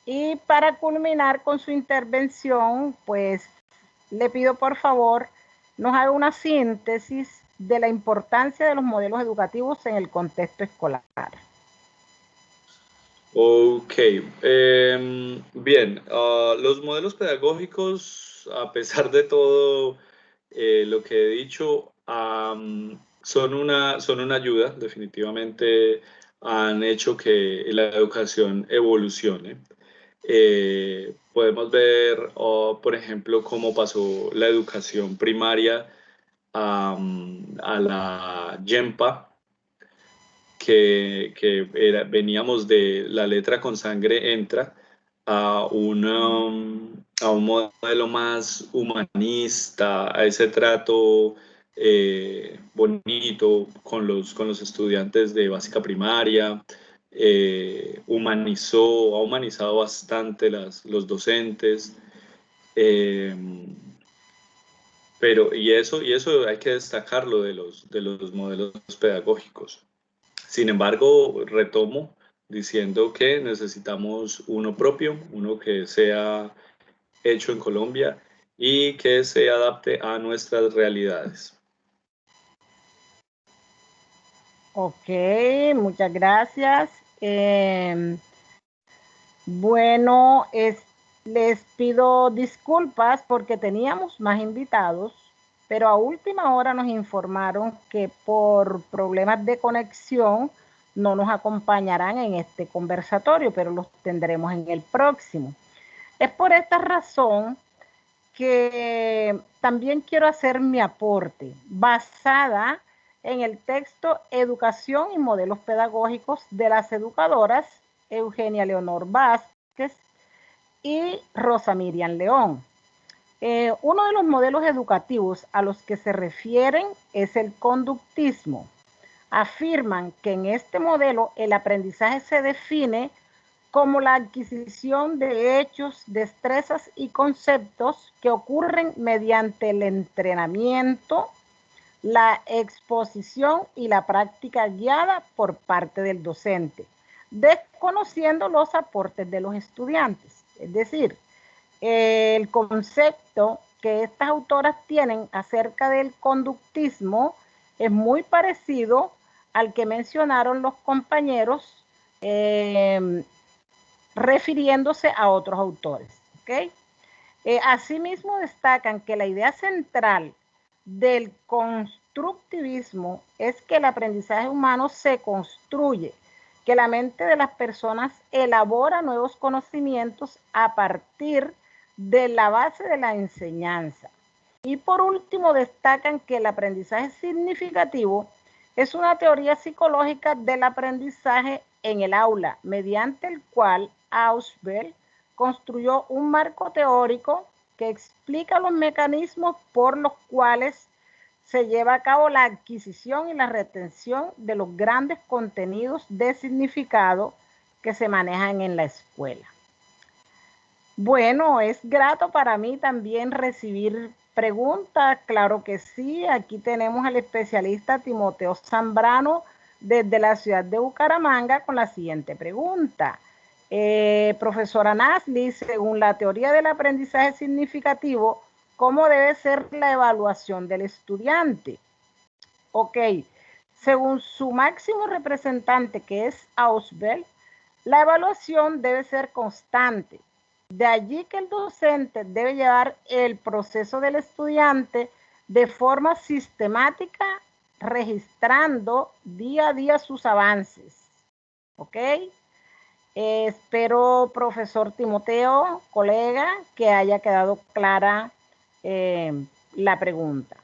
Y para culminar con su intervención, pues le pido por favor nos haga una síntesis de la importancia de los modelos educativos en el contexto escolar. Ok, bien, los modelos pedagógicos, a pesar de todo lo que he dicho, son una ayuda, definitivamente han hecho que la educación evolucione. Podemos ver, por ejemplo, cómo pasó la educación primaria a la YEMPA, veníamos de la letra con sangre entra a un modelo más humanista, a ese trato bonito con los estudiantes de básica primaria, ha humanizado bastante los docentes. eh, y eso hay que destacarlo de los modelos pedagógicos. Sin embargo, retomo diciendo que necesitamos uno propio, uno que sea hecho en Colombia y que se adapte a nuestras realidades. Ok, muchas gracias. Bueno, les pido disculpas porque teníamos más invitados, pero a última hora nos informaron que por problemas de conexión no nos acompañarán en este conversatorio, pero los tendremos en el próximo. Es por esta razón que también quiero hacer mi aporte basada en el texto Educación y Modelos Pedagógicos de las educadoras Eugenia Leonor Vázquez y Rosa Miriam León. Uno de los modelos educativos a los que se refieren es el conductismo. Afirman que en este modelo el aprendizaje se define como la adquisición de hechos, destrezas y conceptos que ocurren mediante el entrenamiento, la exposición y la práctica guiada por parte del docente, desconociendo los aportes de los estudiantes. Es decir, el concepto que estas autoras tienen acerca del conductismo es muy parecido al que mencionaron los compañeros refiriéndose a otros autores. ¿Okay? Asimismo destacan que la idea central del constructivismo es que el aprendizaje humano se construye, que la mente de las personas elabora nuevos conocimientos a partir de la base de la enseñanza. Y por último destacan que el aprendizaje significativo es una teoría psicológica del aprendizaje en el aula, mediante el cual Ausubel construyó un marco teórico que explica los mecanismos por los cuales se lleva a cabo la adquisición y la retención de los grandes contenidos de significado que se manejan en la escuela. Bueno, es grato para mí también recibir preguntas, claro que sí. Aquí tenemos al especialista Timoteo Zambrano desde la ciudad de Bucaramanga con la siguiente pregunta. Profesora Nasli, según la teoría del aprendizaje significativo, ¿cómo debe ser la evaluación del estudiante? Ok, según su máximo representante, que es Ausubel, la evaluación debe ser constante. De allí que el docente debe llevar el proceso del estudiante de forma sistemática, registrando día a día sus avances. ¿Ok? Espero, profesor Timoteo, colega, que haya quedado clara la pregunta.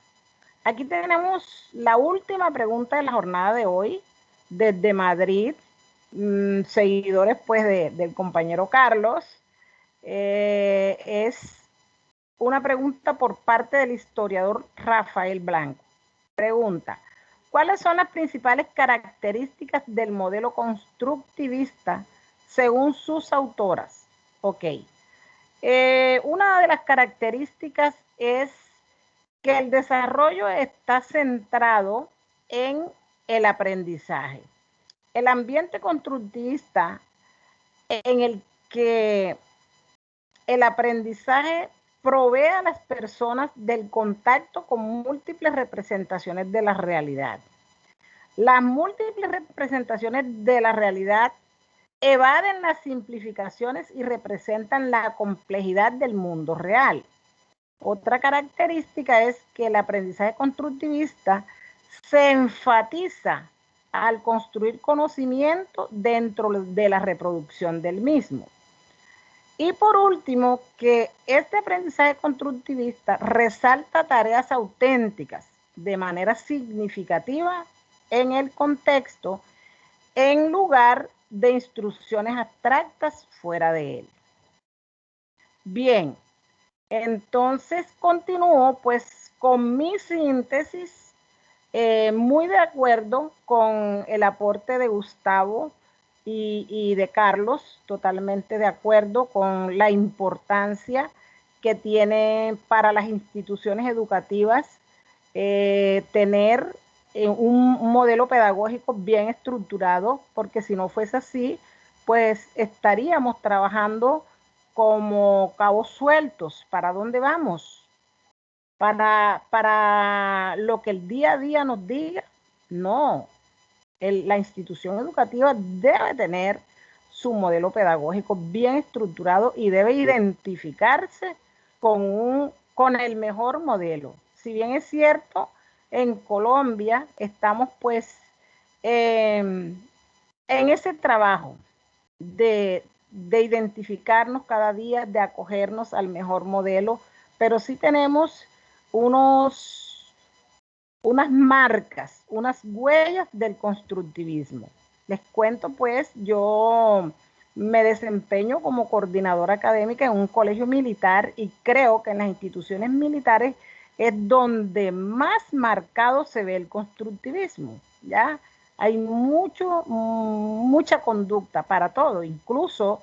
Aquí tenemos la última pregunta de la jornada de hoy, desde Madrid, seguidores pues del compañero Carlos. Es una pregunta por parte del historiador Rafael Blanco. Pregunta, ¿cuáles son las principales características del modelo constructivista según sus autoras? Ok. Una de las características es que el desarrollo está centrado en el aprendizaje. El ambiente constructivista en el que el aprendizaje provee a las personas del contacto con múltiples representaciones de la realidad. Las múltiples representaciones de la realidad evaden las simplificaciones y representan la complejidad del mundo real. Otra característica es que el aprendizaje constructivista se enfatiza al construir conocimiento dentro de la reproducción del mismo. Y por último, que este aprendizaje constructivista resalta tareas auténticas de manera significativa en el contexto, en lugar de instrucciones abstractas fuera de él. Bien, entonces continúo pues con mi síntesis, muy de acuerdo con el aporte de Gustavo y de Carlos, totalmente de acuerdo con la importancia que tiene para las instituciones educativas tener un modelo pedagógico bien estructurado, porque si no fuese así, pues estaríamos trabajando como cabos sueltos. ¿Para dónde vamos? Para lo que el día a día nos diga. No, la institución educativa debe tener su modelo pedagógico bien estructurado y debe identificarse con el mejor modelo. Si bien es cierto, en Colombia estamos pues en ese trabajo de identificarnos cada día, de acogernos al mejor modelo, pero sí tenemos unas marcas, unas huellas del constructivismo. Les cuento pues, yo me desempeño como coordinadora académica en un colegio militar y creo que en las instituciones militares es donde más marcado se ve el constructivismo, ¿ya? Hay mucha conducta para todo, incluso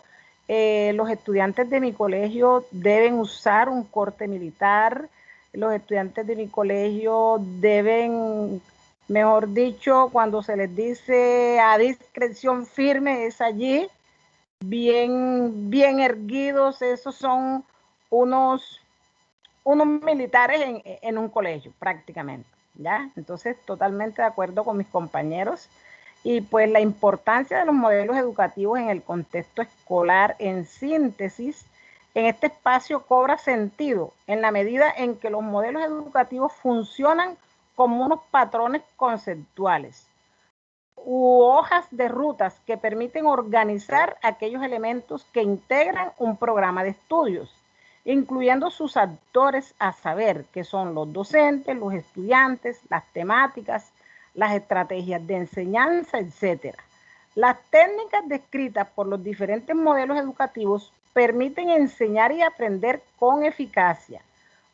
los estudiantes de mi colegio deben usar un corte militar, los estudiantes de mi colegio deben, mejor dicho, cuando se les dice a discreción firme, es allí, bien erguidos, esos son unos militares en un colegio prácticamente, ¿ya? Entonces, totalmente de acuerdo con mis compañeros. Y pues la importancia de los modelos educativos en el contexto escolar, en síntesis, en este espacio cobra sentido en la medida en que los modelos educativos funcionan como unos patrones conceptuales u hojas de rutas que permiten organizar aquellos elementos que integran un programa de estudios, incluyendo sus actores a saber, que son los docentes, los estudiantes, las temáticas, las estrategias de enseñanza, etc. Las técnicas descritas por los diferentes modelos educativos permiten enseñar y aprender con eficacia.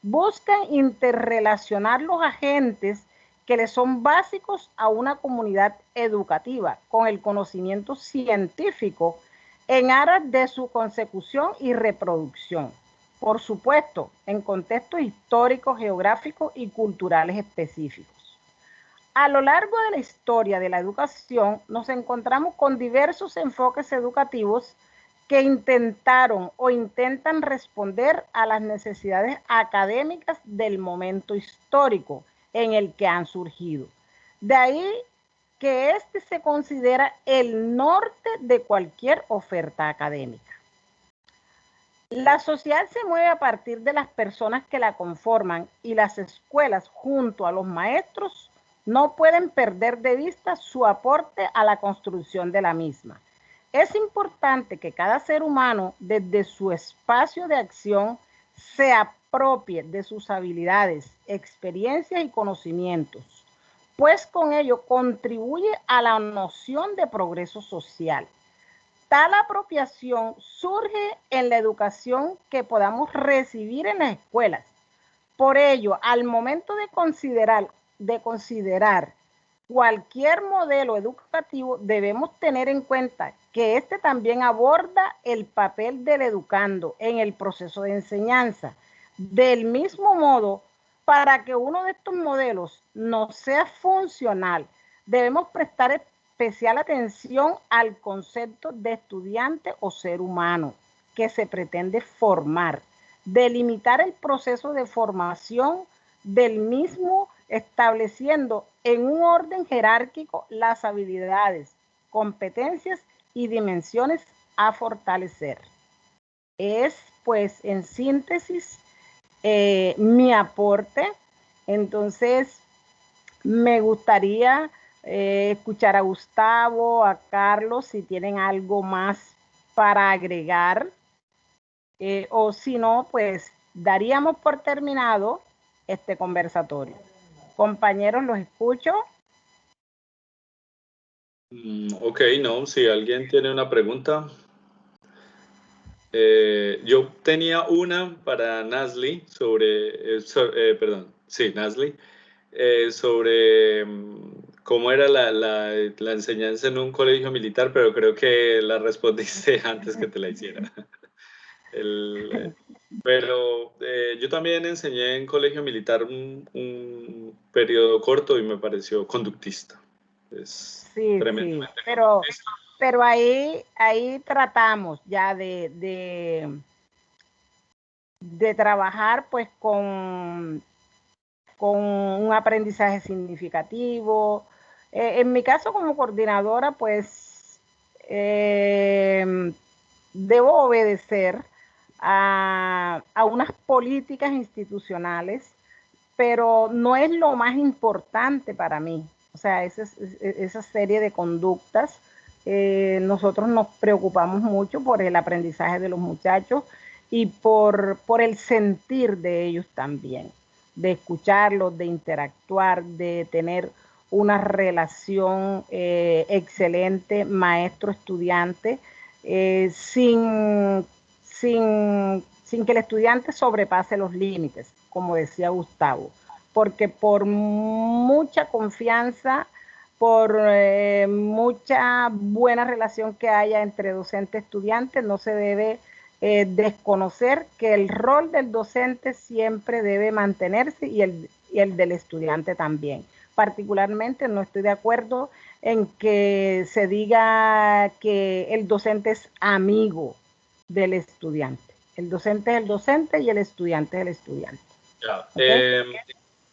Buscan interrelacionar los agentes que le son básicos a una comunidad educativa con el conocimiento científico en aras de su consecución y reproducción. Por supuesto, en contextos históricos, geográficos y culturales específicos. A lo largo de la historia de la educación, nos encontramos con diversos enfoques educativos que intentaron o intentan responder a las necesidades académicas del momento histórico en el que han surgido. De ahí que este se considera el norte de cualquier oferta académica. La sociedad se mueve a partir de las personas que la conforman y las escuelas junto a los maestros no pueden perder de vista su aporte a la construcción de la misma. Es importante que cada ser humano, desde su espacio de acción, se apropie de sus habilidades, experiencias y conocimientos, pues con ello contribuye a la noción de progreso social. Tal apropiación surge en la educación que podamos recibir en las escuelas. Por ello, al momento de considerar cualquier modelo educativo, debemos tener en cuenta que este también aborda el papel del educando en el proceso de enseñanza. Del mismo modo, para que uno de estos modelos no sea funcional, debemos prestar especial atención al concepto de estudiante o ser humano que se pretende formar, delimitar el proceso de formación del mismo, estableciendo en un orden jerárquico las habilidades, competencias y dimensiones a fortalecer. Es, pues, en síntesis, mi aporte. Entonces, me gustaría escuchar a Gustavo, a Carlos, si tienen algo más para agregar, o si no, pues daríamos por terminado este conversatorio. Compañeros, los escucho. Ok, no, si alguien tiene una pregunta. Yo tenía una para Nasli sobre, Nasli, sobre cómo era la enseñanza en un colegio militar, pero creo que la respondiste antes que te la hiciera. Pero yo también enseñé en colegio militar un periodo corto y me pareció conductista. Es Sí, tremendamente conductista. pero ahí tratamos ya de trabajar pues con un aprendizaje significativo. En mi caso como coordinadora, pues debo obedecer a unas políticas institucionales, pero no es lo más importante para mí. O sea, esa serie de conductas, nosotros nos preocupamos mucho por el aprendizaje de los muchachos y por el sentir de ellos también, de escucharlos, de interactuar, de tener una relación excelente maestro-estudiante, sin que el estudiante sobrepase los límites, como decía Gustavo, porque por mucha confianza, por mucha buena relación que haya entre docente y estudiante, no se debe desconocer que el rol del docente siempre debe mantenerse y el del estudiante también. Particularmente no estoy de acuerdo en que se diga que el docente es amigo del estudiante. El docente es el docente y el estudiante es el estudiante. Ya, ¿Okay?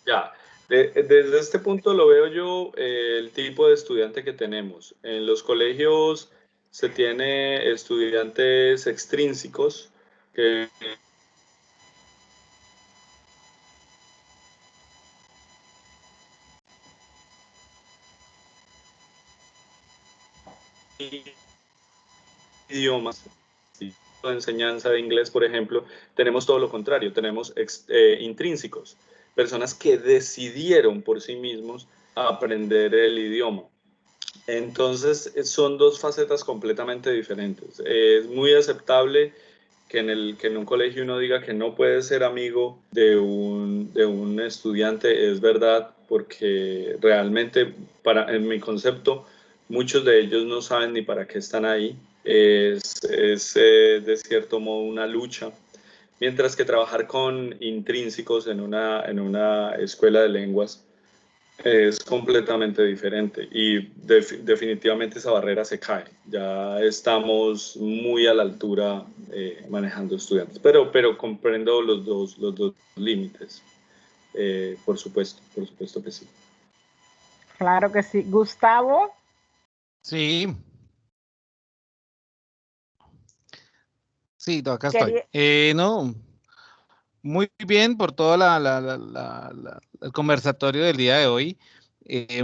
ya. Desde este punto lo veo yo, el tipo de estudiante que tenemos. En los colegios se tiene estudiantes extrínsecos que idiomas, de enseñanza de inglés, por ejemplo, tenemos todo lo contrario, tenemos intrínsecos, personas que decidieron por sí mismos aprender el idioma. Entonces, son dos facetas completamente diferentes. Es muy aceptable que en un colegio uno diga que no puede ser amigo de un estudiante, es verdad, porque realmente, en mi concepto, muchos de ellos no saben ni para qué están ahí. Es de cierto modo una lucha. Mientras que trabajar con intrínsecos en una escuela de lenguas es completamente diferente y definitivamente esa barrera se cae. Ya estamos muy a la altura manejando estudiantes, pero comprendo los dos límites, por supuesto que sí. Claro que sí. Gustavo. Sí. Sí, acá estoy. No, muy bien por todo el conversatorio del día de hoy.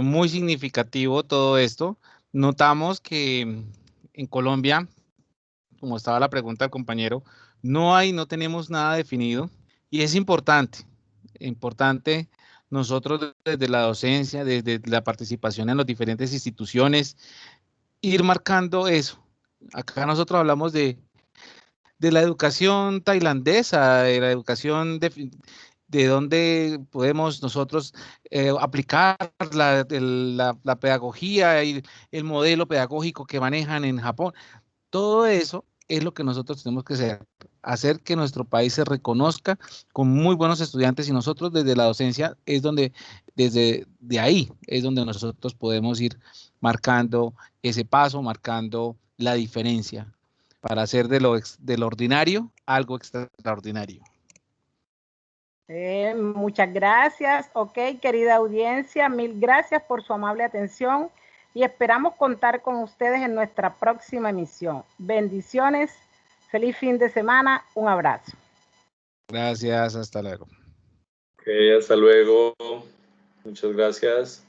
Muy significativo todo esto. Notamos que en Colombia, como estaba la pregunta del compañero, no tenemos nada definido y es importante nosotros desde la docencia, desde la participación en las diferentes instituciones, ir marcando eso. Acá nosotros hablamos de la educación tailandesa, de la educación de dónde podemos nosotros aplicar la pedagogía y el modelo pedagógico que manejan en Japón. Todo eso es lo que nosotros tenemos que hacer que nuestro país se reconozca con muy buenos estudiantes y nosotros desde la docencia desde de ahí es donde nosotros podemos ir marcando ese paso, marcando la diferencia para hacer de lo ordinario algo extraordinario. Muchas gracias. Ok, querida audiencia, mil gracias por su amable atención y esperamos contar con ustedes en nuestra próxima emisión. Bendiciones, feliz fin de semana, un abrazo. Gracias, hasta luego. Ok, hasta luego. Muchas gracias.